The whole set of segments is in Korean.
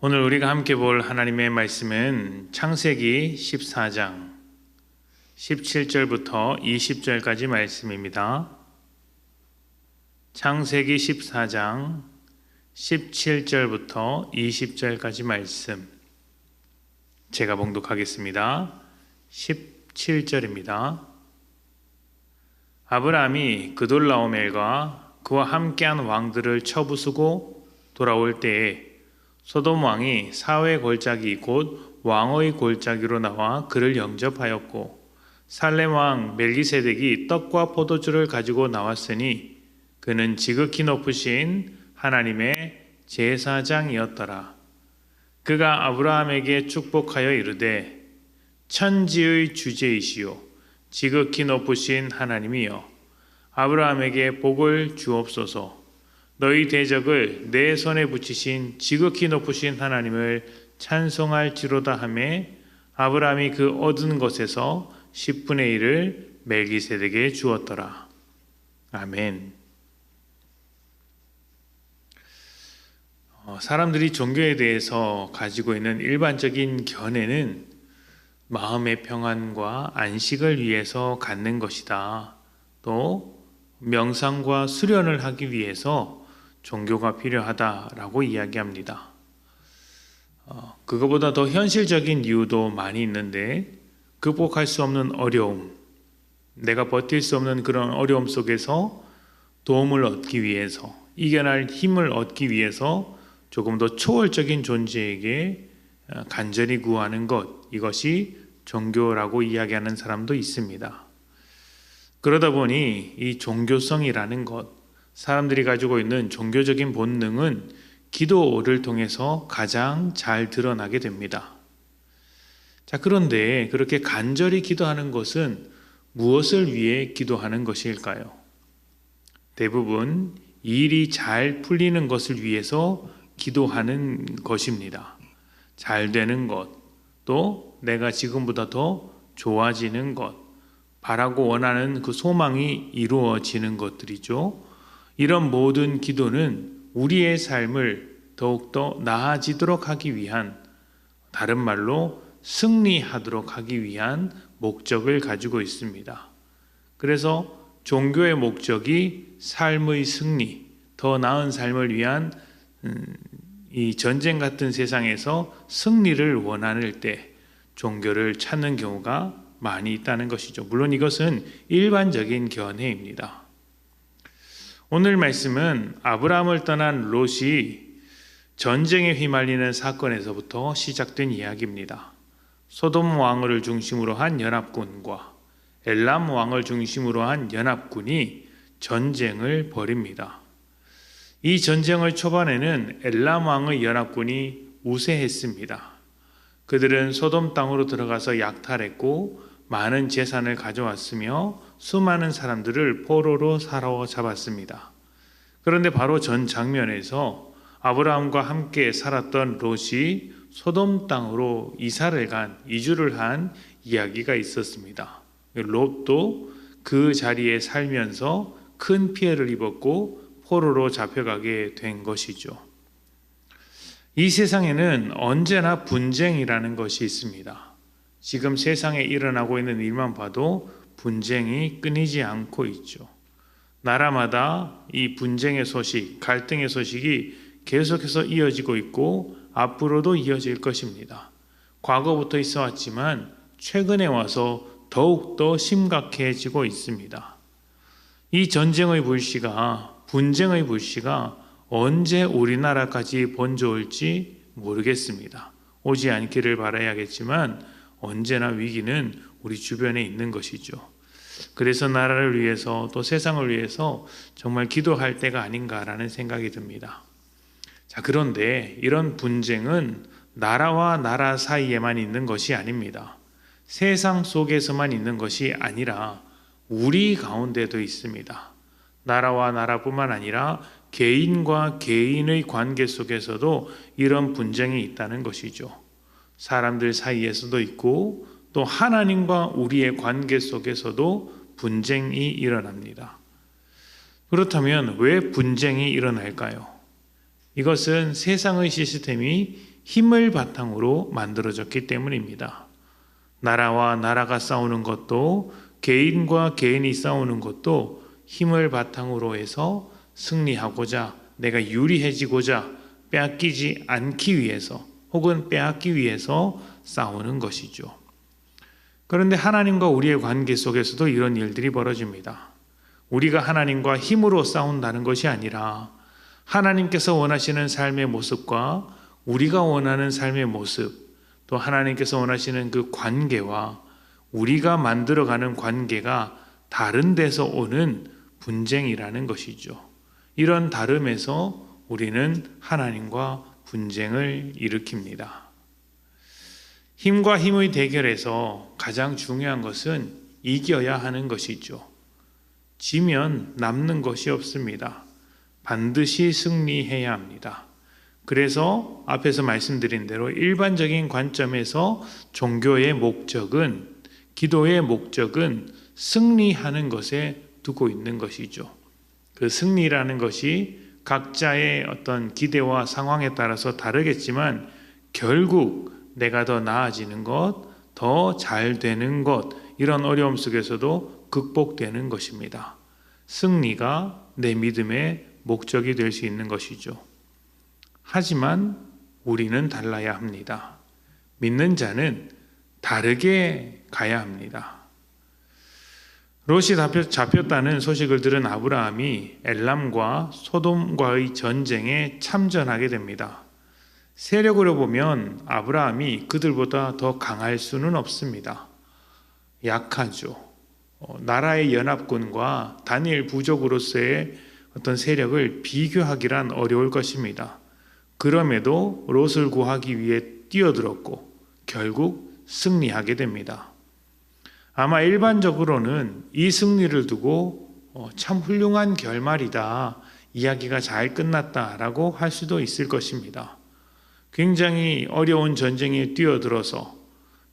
오늘 우리가 함께 볼 하나님의 말씀은 창세기 14장 17절부터 20절까지 말씀입니다. 창세기 14장 17절부터 20절까지 말씀 제가 봉독하겠습니다. 17절입니다. 아브라함이 그돌라오멜과 그와 함께한 왕들을 쳐부수고 돌아올 때에 소돔 왕이 사회 골짜기 곧 왕의 골짜기로 나와 그를 영접하였고 살렘 왕 멜기세덱이 떡과 포도주를 가지고 나왔으니 그는 지극히 높으신 하나님의 제사장이었더라. 그가 아브라함에게 축복하여 이르되 천지의 주제이시오 지극히 높으신 하나님이여 아브라함에게 복을 주옵소서. 너희 대적을 내 손에 붙이신 지극히 높으신 하나님을 찬송할지로다 하며 아브라함이 그 얻은 것에서 10분의 1을 멜기세덱에게 주었더라. 아멘. 사람들이 종교에 대해서 가지고 있는 일반적인 견해는 마음의 평안과 안식을 위해서 갖는 것이다. 또 명상과 수련을 하기 위해서 종교가 필요하다라고 이야기합니다. 그거보다 더 현실적인 이유도 많이 있는데 극복할 수 없는 어려움, 내가 버틸 수 없는 그런 어려움 속에서 도움을 얻기 위해서, 이겨낼 힘을 얻기 위해서 조금 더 초월적인 존재에게 간절히 구하는 것, 이것이 종교라고 이야기하는 사람도 있습니다. 그러다 보니 이 종교성이라는 것, 사람들이 가지고 있는 종교적인 본능은 기도를 통해서 가장 잘 드러나게 됩니다. 자, 그런데 그렇게 간절히 기도하는 것은 무엇을 위해 기도하는 것일까요? 대부분 일이 잘 풀리는 것을 위해서 기도하는 것입니다. 잘 되는 것, 또 내가 지금보다 더 좋아지는 것, 바라고 원하는 그 소망이 이루어지는 것들이죠. 이런 모든 기도는 우리의 삶을 더욱더 나아지도록 하기 위한, 다른 말로 승리하도록 하기 위한 목적을 가지고 있습니다. 그래서 종교의 목적이 삶의 승리, 더 나은 삶을 위한 이 전쟁 같은 세상에서 승리를 원하는 때 종교를 찾는 경우가 많이 있다는 것이죠. 물론 이것은 일반적인 견해입니다. 오늘 말씀은 아브라함을 떠난 롯이 전쟁에 휘말리는 사건에서부터 시작된 이야기입니다. 소돔 왕을 중심으로 한 연합군과 엘람 왕을 중심으로 한 연합군이 전쟁을 벌입니다. 이 전쟁의 초반에는 엘람 왕의 연합군이 우세했습니다. 그들은 소돔 땅으로 들어가서 약탈했고 많은 재산을 가져왔으며 수많은 사람들을 포로로 사로잡았습니다. 그런데 바로 전 장면에서 아브라함과 함께 살았던 롯이 소돔 땅으로 이주를 한 이야기가 있었습니다. 롯도 그 자리에 살면서 큰 피해를 입었고 포로로 잡혀가게 된 것이죠. 이 세상에는 언제나 분쟁이라는 것이 있습니다. 지금 세상에 일어나고 있는 일만 봐도 분쟁이 끊이지 않고 있죠. 나라마다 이 분쟁의 소식, 갈등의 소식이 계속해서 이어지고 있고 앞으로도 이어질 것입니다. 과거부터 있어 왔지만 최근에 와서 더욱더 심각해지고 있습니다. 이 전쟁의 불씨가, 분쟁의 불씨가 언제 우리나라까지 번져올지 모르겠습니다. 오지 않기를 바라야겠지만 언제나 위기는 우리 주변에 있는 것이죠. 그래서 나라를 위해서 또 세상을 위해서 정말 기도할 때가 아닌가라는 생각이 듭니다. 자, 그런데 이런 분쟁은 나라와 나라 사이에만 있는 것이 아닙니다. 세상 속에서만 있는 것이 아니라 우리 가운데도 있습니다. 나라와 나라뿐만 아니라 개인과 개인의 관계 속에서도 이런 분쟁이 있다는 것이죠. 사람들 사이에서도 있고 또 하나님과 우리의 관계 속에서도 분쟁이 일어납니다. 그렇다면 왜 분쟁이 일어날까요? 이것은 세상의 시스템이 힘을 바탕으로 만들어졌기 때문입니다. 나라와 나라가 싸우는 것도, 개인과 개인이 싸우는 것도 힘을 바탕으로 해서 승리하고자, 내가 유리해지고자, 빼앗기지 않기 위해서 혹은 빼앗기 위해서 싸우는 것이죠. 그런데 하나님과 우리의 관계 속에서도 이런 일들이 벌어집니다. 우리가 하나님과 힘으로 싸운다는 것이 아니라 하나님께서 원하시는 삶의 모습과 우리가 원하는 삶의 모습, 또 하나님께서 원하시는 그 관계와 우리가 만들어가는 관계가 다른 데서 오는 분쟁이라는 것이죠. 이런 다름에서 우리는 하나님과 분쟁을 일으킵니다. 힘과 힘의 대결에서 가장 중요한 것은 이겨야 하는 것이죠. 지면 남는 것이 없습니다. 반드시 승리해야 합니다. 그래서 앞에서 말씀드린 대로 일반적인 관점에서 종교의 목적은, 기도의 목적은 승리하는 것에 두고 있는 것이죠. 그 승리라는 것이 각자의 어떤 기대와 상황에 따라서 다르겠지만 결국 내가 더 나아지는 것, 더 잘 되는 것, 이런 어려움 속에서도 극복되는 것입니다. 승리가 내 믿음의 목적이 될 수 있는 것이죠. 하지만 우리는 달라야 합니다. 믿는 자는 다르게 가야 합니다. 롯이 잡혔다는 소식을 들은 아브라함이 엘람과 소돔과의 전쟁에 참전하게 됩니다. 세력으로 보면 아브라함이 그들보다 더 강할 수는 없습니다. 약하죠. 나라의 연합군과 다니엘 부족으로서의 어떤 세력을 비교하기란 어려울 것입니다. 그럼에도 롯을 구하기 위해 뛰어들었고 결국 승리하게 됩니다. 아마 일반적으로는 이 승리를 두고 참 훌륭한 결말이다, 이야기가 잘 끝났다라고 할 수도 있을 것입니다. 굉장히 어려운 전쟁에 뛰어들어서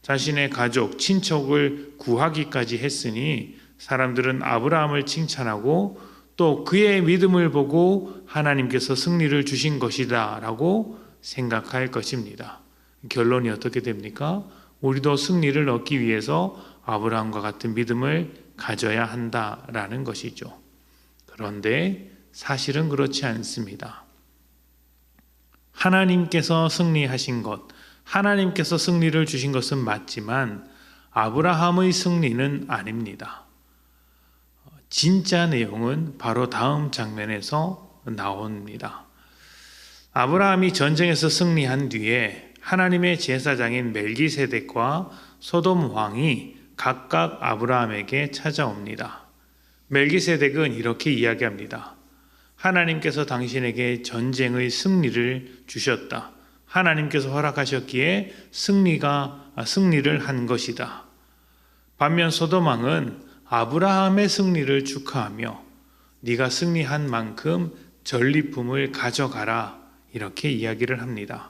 자신의 가족, 친척을 구하기까지 했으니 사람들은 아브라함을 칭찬하고 또 그의 믿음을 보고 하나님께서 승리를 주신 것이다 라고 생각할 것입니다. 결론이 어떻게 됩니까? 우리도 승리를 얻기 위해서 아브라함과 같은 믿음을 가져야 한다라는 것이죠. 그런데 사실은 그렇지 않습니다. 하나님께서 승리하신 것, 하나님께서 승리를 주신 것은 맞지만 아브라함의 승리는 아닙니다. 진짜 내용은 바로 다음 장면에서 나옵니다. 아브라함이 전쟁에서 승리한 뒤에 하나님의 제사장인 멜기세덱과 소돔 왕이 각각 아브라함에게 찾아옵니다. 멜기세덱은 이렇게 이야기합니다. 하나님께서 당신에게 전쟁의 승리를 주셨다. 하나님께서 허락하셨기에 승리를 한 것이다. 반면 소돔 왕은 아브라함의 승리를 축하하며 네가 승리한 만큼 전리품을 가져가라, 이렇게 이야기를 합니다.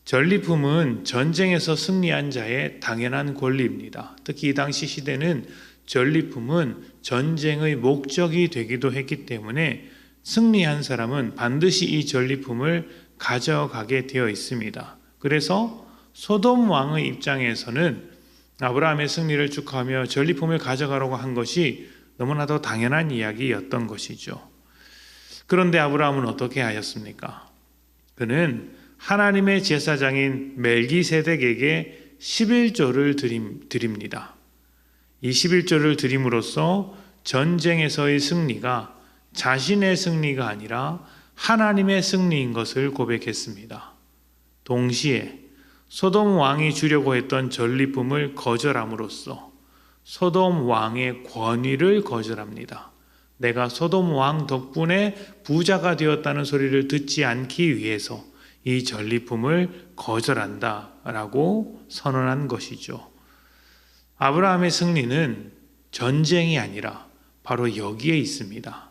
전리품은 전쟁에서 승리한 자의 당연한 권리입니다. 특히 이 당시 시대는 전리품은 전쟁의 목적이 되기도 했기 때문에 승리한 사람은 반드시 이 전리품을 가져가게 되어 있습니다. 그래서 소돔 왕의 입장에서는 아브라함의 승리를 축하하며 전리품을 가져가라고 한 것이 너무나도 당연한 이야기였던 것이죠. 그런데 아브라함은 어떻게 하였습니까? 그는 하나님의 제사장인 멜기세덱에게 11조를 드립니다. 이 11조를 드림으로써 전쟁에서의 승리가 자신의 승리가 아니라 하나님의 승리인 것을 고백했습니다. 동시에 소돔 왕이 주려고 했던 전리품을 거절함으로써 소돔 왕의 권위를 거절합니다. 내가 소돔 왕 덕분에 부자가 되었다는 소리를 듣지 않기 위해서 이 전리품을 거절한다라고 선언한 것이죠. 아브라함의 승리는 전쟁이 아니라 바로 여기에 있습니다.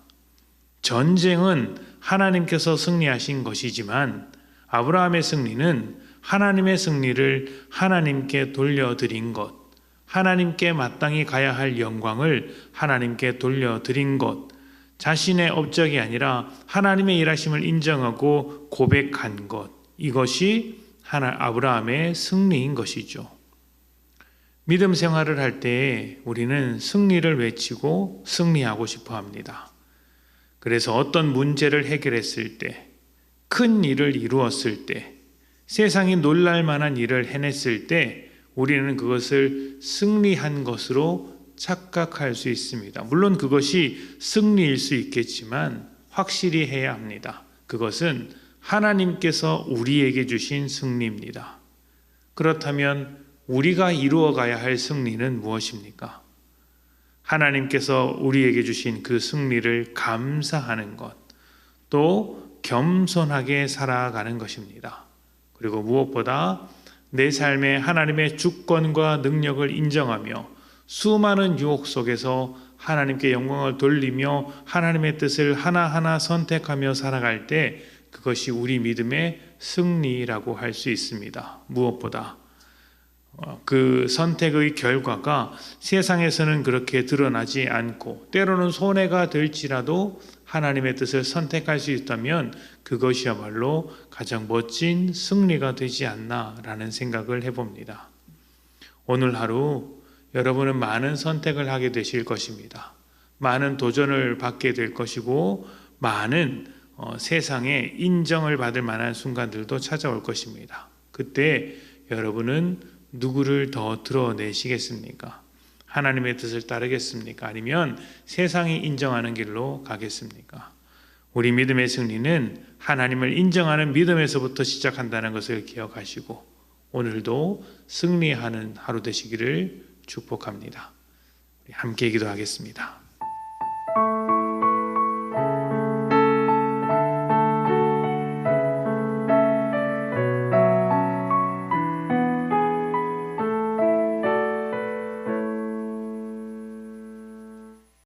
전쟁은 하나님께서 승리하신 것이지만 아브라함의 승리는 하나님의 승리를 하나님께 돌려드린 것, 하나님께 마땅히 가야 할 영광을 하나님께 돌려드린 것, 자신의 업적이 아니라 하나님의 일하심을 인정하고 고백한 것, 이것이 아브라함의 승리인 것이죠. 믿음 생활을 할 때 우리는 승리를 외치고 승리하고 싶어 합니다. 그래서 어떤 문제를 해결했을 때, 큰 일을 이루었을 때, 세상이 놀랄 만한 일을 해냈을 때 우리는 그것을 승리한 것으로 착각할 수 있습니다. 물론 그것이 승리일 수 있겠지만 확실히 해야 합니다. 그것은 하나님께서 우리에게 주신 승리입니다. 그렇다면 우리가 이루어가야 할 승리는 무엇입니까? 하나님께서 우리에게 주신 그 승리를 감사하는 것, 또 겸손하게 살아가는 것입니다. 그리고 무엇보다 내 삶에 하나님의 주권과 능력을 인정하며 수많은 유혹 속에서 하나님께 영광을 돌리며 하나님의 뜻을 하나하나 선택하며 살아갈 때 그것이 우리 믿음의 승리라고 할 수 있습니다. 무엇보다 그 선택의 결과가 세상에서는 그렇게 드러나지 않고 때로는 손해가 될지라도 하나님의 뜻을 선택할 수 있다면 그것이야말로 가장 멋진 승리가 되지 않나라는 생각을 해봅니다. 오늘 하루 여러분은 많은 선택을 하게 되실 것입니다. 많은 도전을 받게 될 것이고 많은 세상에 인정을 받을 만한 순간들도 찾아올 것입니다. 그때 여러분은 누구를 더 드러내시겠습니까? 하나님의 뜻을 따르겠습니까? 아니면 세상이 인정하는 길로 가겠습니까? 우리 믿음의 승리는 하나님을 인정하는 믿음에서부터 시작한다는 것을 기억하시고 오늘도 승리하는 하루 되시기를 축복합니다. 함께 기도하겠습니다.